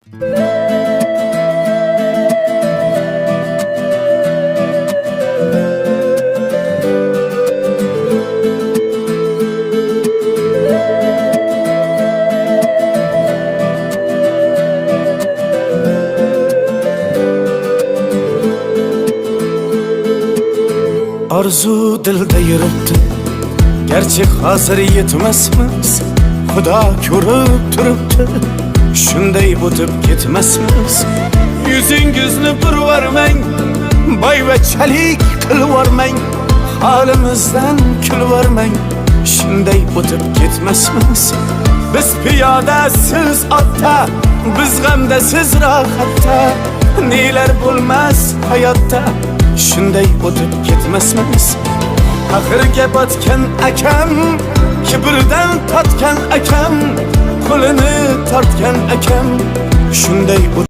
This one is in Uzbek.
Arzu dilda yuribdi, gerçek hazır yetmasmiz. Xudo ko'rib turibdi, shunday o'tib ketmasmiz. Yuzingizni purvarmang, boyvachalik qilvormang, holimizdan kulvormang, shunday o'tib ketmasmiz. Biz piyoda, siz otda, biz g'amda, siz rohatda, nelar bo'lmas hayotda, shunday o'tib ketmasmiz. Axirga botgan akam, kibrdan totgan akam, qo'lini tortgan akam, shunday